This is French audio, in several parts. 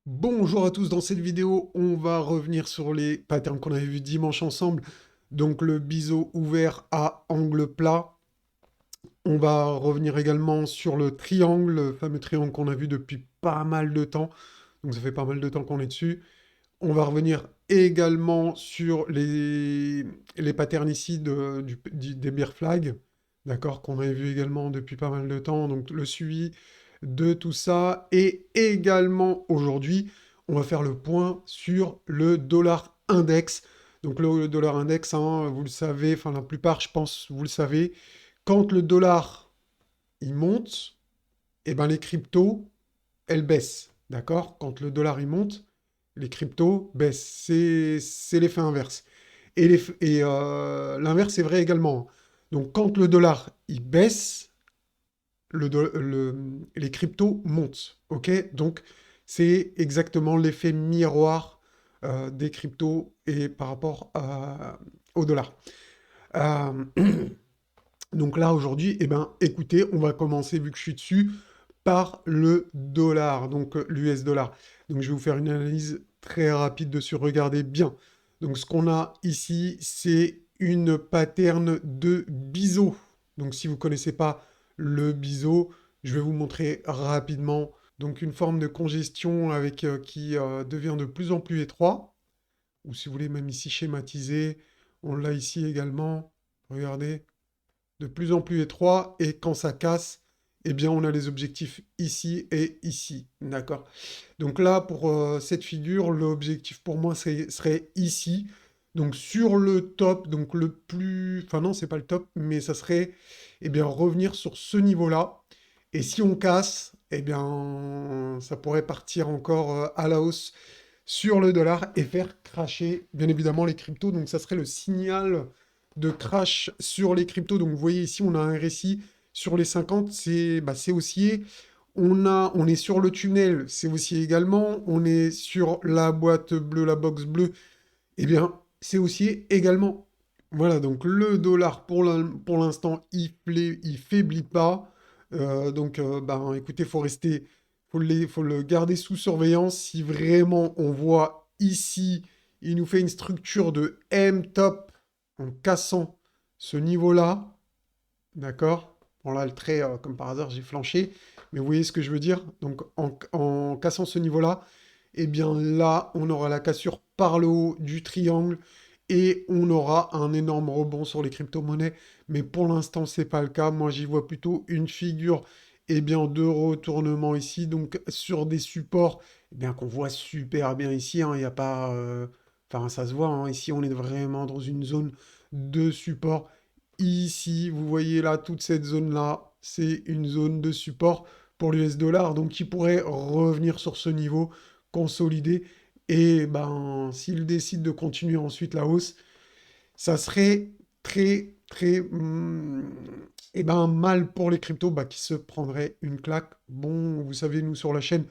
Bonjour à tous, dans cette vidéo, on va revenir sur les patterns qu'on avait vus dimanche ensemble. Donc le biseau ouvert à angle plat. On va revenir également sur le triangle, le fameux triangle qu'on a vu depuis pas mal de temps. Donc ça fait pas mal de temps qu'on est dessus. On va revenir également sur les patterns ici des bear flags, d'accord, qu'on avait vu également depuis pas mal de temps. Donc le suivi de tout ça. Et également aujourd'hui, on va faire le point sur le dollar index. Donc le dollar index, hein, vous le savez, enfin la plupart, je pense, vous le savez, quand le dollar il monte, et ben les cryptos, elles baissent, d'accord? Quand le dollar il monte, les cryptos baissent. C'est l'effet inverse. Et l'inverse est vrai également. Donc quand le dollar il baisse, les cryptos montent. Ok? Donc c'est exactement l'effet miroir des cryptos et par rapport au dollar. Euh, donc là aujourd'hui, eh ben, écoutez, on va commencer, vu que je suis dessus, par le dollar, donc l'US dollar. Donc je vais vous faire une analyse très rapide dessus, regardez bien. Donc ce qu'on a ici, c'est une pattern de biseau. Donc si vous ne connaissez pas le biseau, je vais vous montrer rapidement. Donc une forme de congestion avec, qui devient de plus en plus étroit. Ou si vous voulez même ici schématiser, on l'a ici également. Regardez, de plus en plus étroit, et quand ça casse, eh bien on a les objectifs ici et ici, d'accord? Donc là, pour cette figure, l'objectif pour moi serait ici, donc sur le top, donc le plus... Enfin non, c'est pas le top, mais ça serait, eh bien, revenir sur ce niveau-là, et si on casse, eh bien, ça pourrait partir encore à la hausse sur le dollar et faire crasher, bien évidemment, les cryptos. Donc, ça serait le signal de crash sur les cryptos. Donc, vous voyez ici, on a un récit sur les 50, c'est haussier. On est sur le tunnel, c'est haussier également. On est sur la boîte bleue, la box bleue, eh bien, c'est haussier également. Voilà, donc le dollar, pour l'instant, il faiblit pas. Ben, écoutez, faut le garder sous surveillance. Si vraiment on voit ici, il nous fait une structure de M-top en cassant ce niveau-là, d'accord? Bon là, le trait, comme par hasard, j'ai flanché, mais vous voyez ce que je veux dire? Donc en cassant ce niveau-là, eh bien là, on aura la cassure par le haut du triangle et on aura un énorme rebond sur les crypto-monnaies. Mais pour l'instant, c'est pas le cas. Moi, j'y vois plutôt une figure, eh bien, de retournement ici, donc sur des supports, eh bien, qu'on voit super bien ici, hein. Il n'y a pas... Enfin, ça se voit, hein. Ici, on est vraiment dans une zone de support. Ici, vous voyez là, toute cette zone-là, c'est une zone de support pour l'US dollar, donc qui pourrait revenir sur ce niveau, consolider, et ben, s'il décide de continuer ensuite la hausse, ça serait très, très, et ben, mal pour les cryptos, bah, qui se prendraient une claque. Bon, vous savez, nous, sur la chaîne,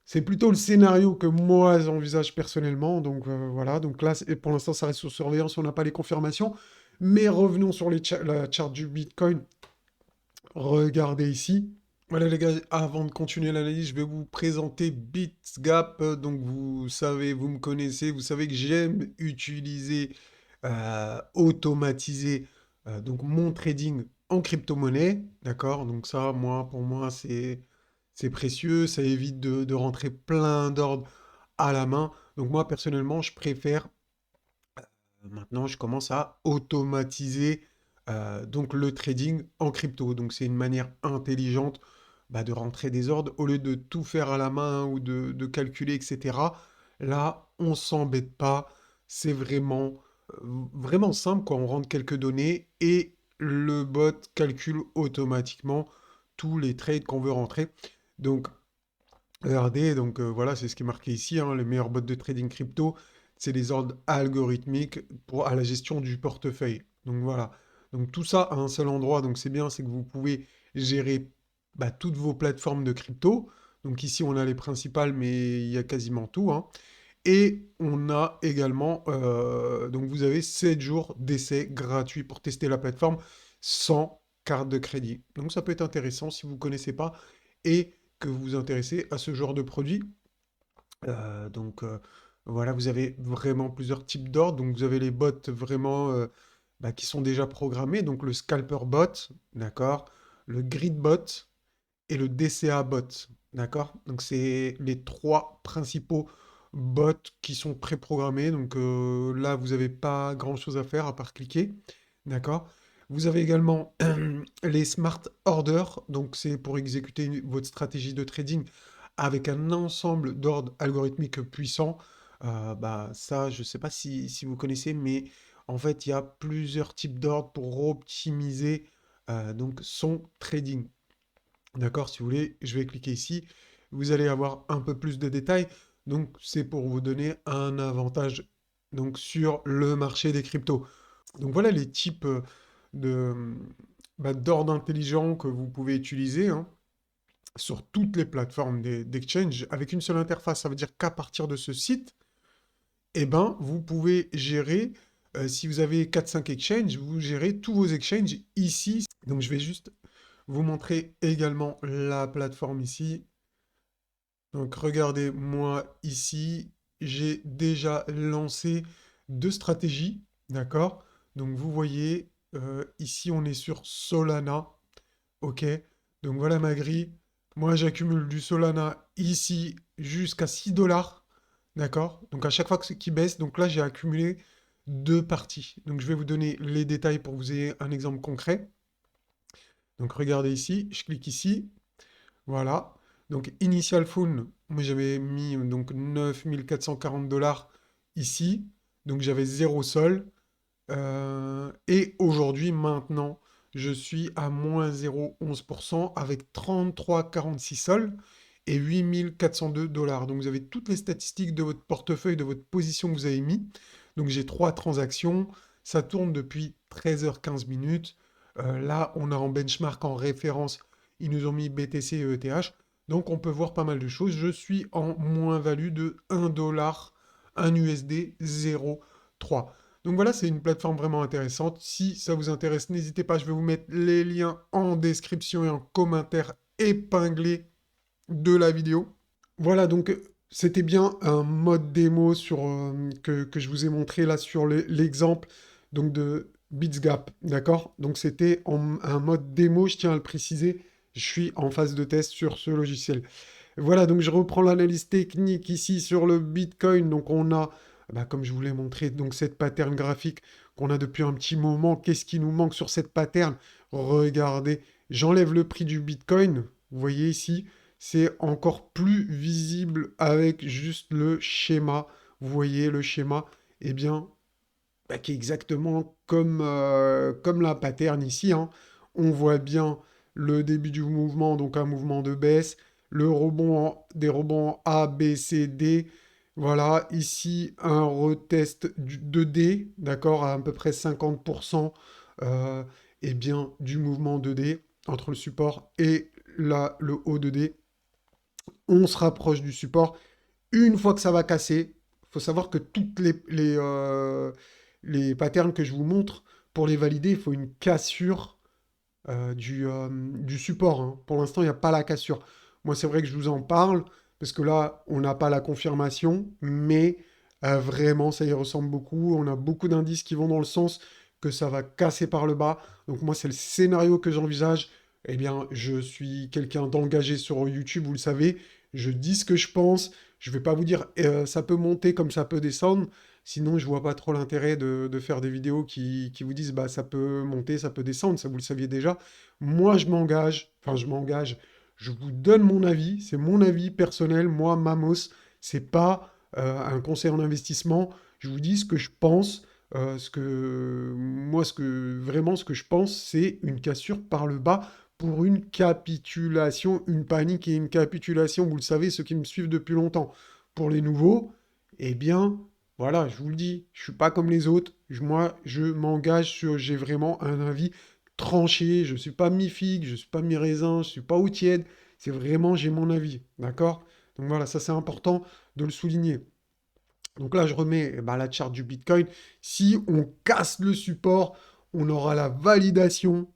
c'est plutôt le scénario que moi j'envisage personnellement. Donc voilà, donc là pour l'instant ça reste sous surveillance, on n'a pas les confirmations. Mais revenons sur la charte du Bitcoin. Regardez ici. Voilà les gars, avant de continuer l'analyse, je vais vous présenter BitGap. Donc vous savez, vous me connaissez, vous savez que j'aime utiliser, automatiser donc mon trading en crypto-monnaie. D'accord? Donc ça, pour moi, c'est précieux. Ça évite de rentrer plein d'ordres à la main. Donc moi, personnellement, je préfère maintenant, je commence à automatiser donc le trading en crypto. Donc c'est une manière intelligente, bah, de rentrer des ordres au lieu de tout faire à la main ou de calculer, etc. Là, on s'embête pas. C'est vraiment simple, quoi. On rentre quelques données et le bot calcule automatiquement tous les trades qu'on veut rentrer. Donc regardez, donc voilà, c'est ce qui est marqué ici, hein, les meilleurs bots de trading crypto, c'est des ordres algorithmiques à la gestion du portefeuille. Donc voilà, donc tout ça à un seul endroit, donc c'est bien, c'est que vous pouvez gérer, bah, toutes vos plateformes de crypto. Donc ici, on a les principales, mais il y a quasiment tout, hein. Et on a également, donc vous avez 7 jours d'essai gratuit pour tester la plateforme sans carte de crédit. Donc ça peut être intéressant si vous ne connaissez pas et que vous vous intéressez à ce genre de produit. Donc voilà, vous avez vraiment plusieurs types d'ordres. Donc vous avez les bots vraiment qui sont déjà programmés. Donc le scalper bot, d'accord? Le grid bot et le DCA bot, d'accord? Donc c'est les trois principaux bots qui sont préprogrammés. Donc là, vous n'avez pas grand-chose à faire à part cliquer, d'accord? Vous avez également les smart orders, donc c'est pour exécuter votre stratégie de trading avec un ensemble d'ordres algorithmiques puissants. Ça, je ne sais pas si vous connaissez, mais en fait, il y a plusieurs types d'ordres pour optimiser donc son trading. D'accord, si vous voulez, je vais cliquer ici. Vous allez avoir un peu plus de détails. Donc, c'est pour vous donner un avantage donc, sur le marché des cryptos. Donc, voilà les types de, d'ordre intelligent que vous pouvez utiliser hein, sur toutes les plateformes d'exchange avec une seule interface. Ça veut dire qu'à partir de ce site, eh ben, vous pouvez gérer, si vous avez 4-5 exchanges, vous gérez tous vos exchanges ici. Donc, je vais juste vous montrer également la plateforme ici. Donc regardez, moi ici, j'ai déjà lancé deux stratégies, d'accord? Donc vous voyez, ici on est sur Solana, ok? Donc voilà ma grille. Moi j'accumule du Solana ici jusqu'à 6 dollars, d'accord? Donc à chaque fois qu'il baisse, donc là j'ai accumulé deux parties. Donc je vais vous donner les détails pour que vous ayez un exemple concret. Donc regardez ici, je clique ici, voilà. Donc, Initial Phone, moi j'avais mis donc 9440 dollars ici. Donc, j'avais zéro sol. Et aujourd'hui, maintenant, je suis à moins 0,11% avec 33,46 sols et 8402 dollars. Donc, vous avez toutes les statistiques de votre portefeuille, de votre position que vous avez mis. Donc, j'ai trois transactions. Ça tourne depuis 13h15 minutes. Là, on a en benchmark, en référence, ils nous ont mis BTC et ETH. Donc, on peut voir pas mal de choses. Je suis en moins-value de 1 dollar, 1 USD 0,3. Donc voilà, c'est une plateforme vraiment intéressante. Si ça vous intéresse, n'hésitez pas, je vais vous mettre les liens en description et en commentaire épinglé de la vidéo. Voilà, donc c'était bien un mode démo que je vous ai montré là sur l'exemple donc de BitsGap, d'accord? Donc c'était un mode démo, je tiens à le préciser, je suis en phase de test sur ce logiciel. Voilà, donc je reprends l'analyse technique ici sur le Bitcoin. Donc on a, comme je vous l'ai montré, donc cette pattern graphique qu'on a depuis un petit moment. Qu'est-ce qui nous manque sur cette pattern? Regardez, j'enlève le prix du Bitcoin. Vous voyez ici, c'est encore plus visible avec juste le schéma. Vous voyez le schéma, eh bien, qui est exactement comme la pattern ici, hein. On voit bien le début du mouvement, donc un mouvement de baisse, le rebond des rebonds A, B, C, D. Voilà, ici un retest de D, d'accord, à peu près 50% eh bien, du mouvement de D entre le support et là, le haut de D. On se rapproche du support. Une fois que ça va casser, il faut savoir que toutes les patterns que je vous montre, pour les valider, il faut une cassure du support, hein. Pour l'instant, il n'y a pas la cassure. Moi, c'est vrai que je vous en parle, parce que là, on n'a pas la confirmation, mais vraiment, ça y ressemble beaucoup. On a beaucoup d'indices qui vont dans le sens que ça va casser par le bas. Donc moi, c'est le scénario que j'envisage. Eh bien, je suis quelqu'un d'engagé sur YouTube, vous le savez. Je dis ce que je pense. Je ne vais pas vous dire ça peut monter comme ça peut descendre. Sinon, je vois pas trop l'intérêt de faire des vidéos qui vous disent bah ça peut monter, ça peut descendre, ça vous le saviez déjà. Moi, je m'engage, je vous donne mon avis, c'est mon avis personnel, moi, Mamos, c'est pas un conseil en investissement. Je vous dis ce que je pense, vraiment ce que je pense, c'est une cassure par le bas pour une capitulation, une panique et une capitulation. Vous le savez, ceux qui me suivent depuis longtemps. Pour les nouveaux, eh bien, voilà, je vous le dis, je suis pas comme les autres. Moi, je m'engage sur, j'ai vraiment un avis tranché. Je suis pas mi-figue, je suis pas mi-raisin, je suis pas au tiède. C'est vraiment, j'ai mon avis, d'accord? Donc voilà, ça c'est important de le souligner. Donc là, je remets la charte du Bitcoin. Si on casse le support, on aura la validation,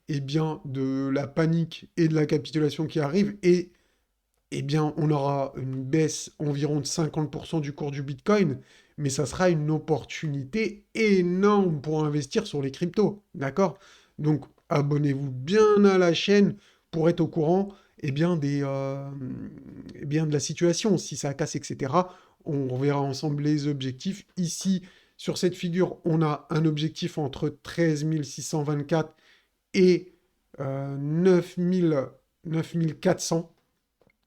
eh bien, de la panique et de la capitulation qui arrive. Et eh bien, on aura une baisse environ de 50% du cours du Bitcoin, mais ça sera une opportunité énorme pour investir sur les cryptos, d'accord? Donc, abonnez-vous bien à la chaîne pour être au courant, eh bien, de la situation. Si ça casse, etc., on verra ensemble les objectifs. Ici, sur cette figure, on a un objectif entre 13 624 et 9 400.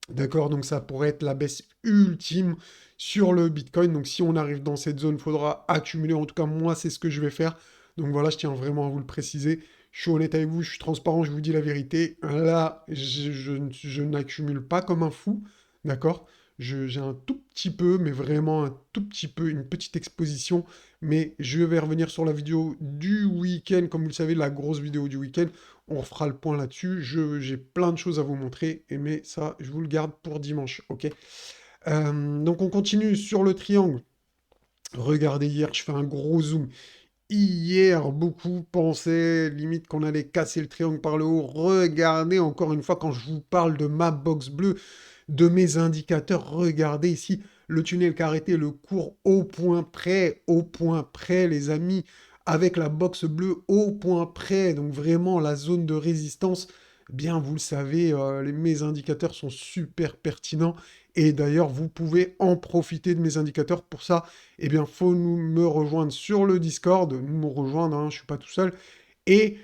D'accord, donc ça pourrait être la baisse ultime sur le Bitcoin. Donc si on arrive dans cette zone, il faudra accumuler. En tout cas, moi, c'est ce que je vais faire. Donc voilà, je tiens vraiment à vous le préciser. Je suis honnête avec vous, je suis transparent, je vous dis la vérité. Là, je n'accumule pas comme un fou. D'accord? J'ai un tout petit peu, mais vraiment un tout petit peu, une petite exposition. Mais je vais revenir sur la vidéo du week-end. Comme vous le savez, la grosse vidéo du week-end. On refera le point là-dessus. J'ai plein de choses à vous montrer, mais ça, je vous le garde pour dimanche, ok? Donc on continue sur le triangle. Regardez hier, je fais un gros zoom. Hier, beaucoup pensaient limite qu'on allait casser le triangle par le haut. Regardez encore une fois quand je vous parle de ma box bleue, de mes indicateurs. Regardez ici le tunnel qui a arrêté le cours au point près, les amis, avec la box bleue au point près. Donc vraiment la zone de résistance. Bien, vous le savez, mes indicateurs sont super pertinents. Et d'ailleurs, vous pouvez en profiter de mes indicateurs. Pour ça, eh bien, faut me rejoindre sur le Discord, nous me rejoindre, hein, je suis pas tout seul, et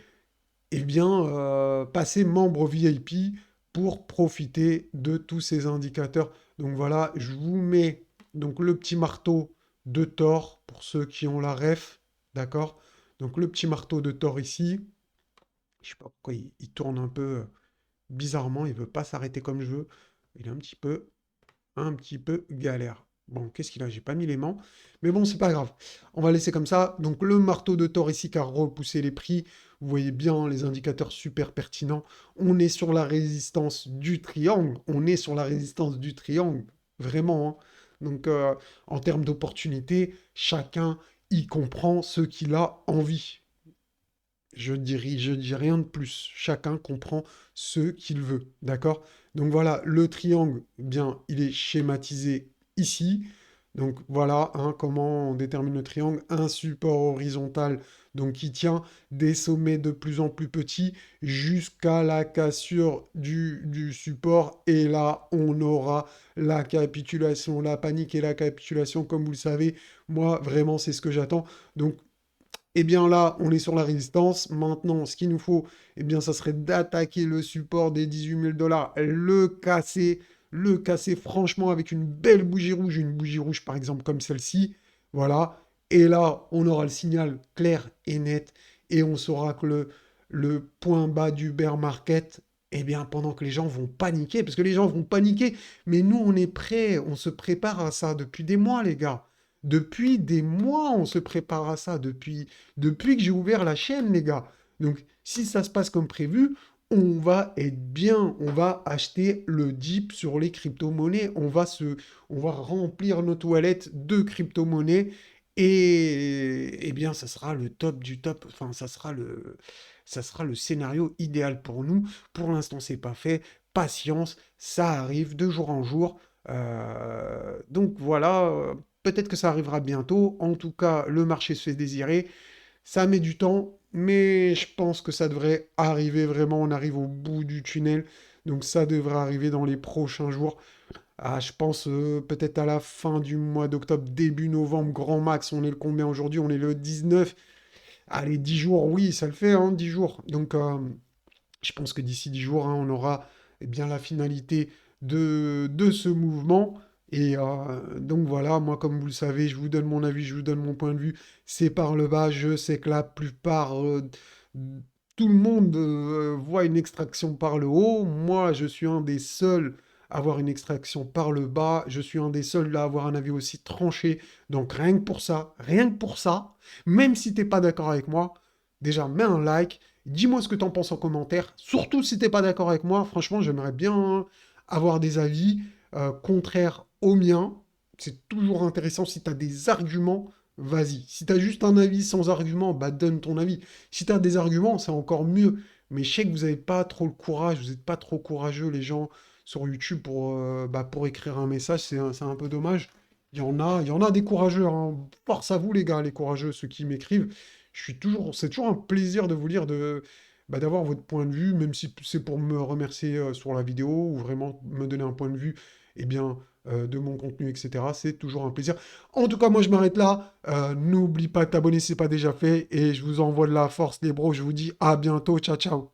eh bien, passer membre VIP pour profiter de tous ces indicateurs. Donc voilà, je vous mets donc le petit marteau de Thor pour ceux qui ont la ref, d'accord? Donc le petit marteau de Thor ici, je sais pas pourquoi il tourne un peu bizarrement, il veut pas s'arrêter comme je veux, il est un petit peu galère. Bon, qu'est-ce qu'il a? J'ai pas mis l'aimant. Mais bon, c'est pas grave. On va laisser comme ça. Donc, le marteau de Thor ici qui a repoussé les prix. Vous voyez bien les indicateurs super pertinents. On est sur la résistance du triangle. On est sur la résistance du triangle. Vraiment, hein. Donc, en termes d'opportunité, chacun y comprend ce qu'il a envie. Je dis rien de plus. Chacun comprend ce qu'il veut. D'accord? Donc voilà, le triangle, eh bien, il est schématisé ici. Donc voilà, hein, comment on détermine le triangle. Un support horizontal, donc qui tient des sommets de plus en plus petits jusqu'à la cassure du support. Et là, on aura la capitulation, la panique et la capitulation, comme vous le savez. Moi, vraiment, c'est ce que j'attends. Donc eh bien là, on est sur la résistance. Maintenant, ce qu'il nous faut, eh bien, ça serait d'attaquer le support des 18 000 dollars, le casser franchement avec une bougie rouge par exemple comme celle-ci. Voilà. Et là, on aura le signal clair et net et on saura que le point bas du bear market, eh bien, pendant que les gens vont paniquer, parce que les gens vont paniquer, mais nous, on est prêts, on se prépare à ça depuis des mois, les gars. Depuis des mois, on se prépare à ça, depuis que j'ai ouvert la chaîne, les gars. Donc, si ça se passe comme prévu, on va être bien, on va acheter le dip sur les crypto-monnaies, on va remplir nos toilettes de crypto-monnaies et eh bien, ça sera le top du top, enfin, ça sera le scénario idéal pour nous. Pour l'instant, c'est pas fait. Patience, ça arrive de jour en jour. Donc voilà, peut-être que ça arrivera bientôt. En tout cas, le marché se fait désirer. Ça met du temps, mais je pense que ça devrait arriver vraiment. On arrive au bout du tunnel. Donc ça devrait arriver dans les prochains jours. Ah, je pense peut-être à la fin du mois d'octobre, début novembre, grand max. On est le combien aujourd'hui? On est le 19. Allez, 10 jours, oui, ça le fait, hein, 10 jours. Donc je pense que d'ici 10 jours, hein, on aura eh bien, la finalité de ce mouvement. Et donc voilà, moi comme vous le savez, je vous donne mon avis, je vous donne mon point de vue. C'est par le bas, je sais que la plupart, tout le monde voit une extraction par le haut. Moi, je suis un des seuls à avoir une extraction par le bas. Je suis un des seuls à avoir un avis aussi tranché. Donc rien que pour ça, même si t'es pas d'accord avec moi, déjà mets un like. Dis-moi ce que tu en penses en commentaire. Surtout si t'es pas d'accord avec moi. Franchement, j'aimerais bien avoir des avis contraires aux miens. C'est toujours intéressant. Si tu as des arguments, vas-y. Si tu as juste un avis sans argument, bah donne ton avis. Si tu as des arguments, c'est encore mieux. Mais je sais que vous n'avez pas trop le courage, vous n'êtes pas trop courageux, les gens, sur YouTube pour écrire un message, c'est un peu dommage. Il y en a des courageux, hein. Force à vous, les gars, les courageux, ceux qui m'écrivent. C'est toujours un plaisir de vous lire, d'avoir votre point de vue, même si c'est pour me remercier sur la vidéo ou vraiment me donner un point de vue, eh bien, de mon contenu, etc. C'est toujours un plaisir. En tout cas, moi, je m'arrête là. N'oublie pas de t'abonner si ce n'est pas déjà fait. Et je vous envoie de la force, les bros. Je vous dis à bientôt. Ciao, ciao.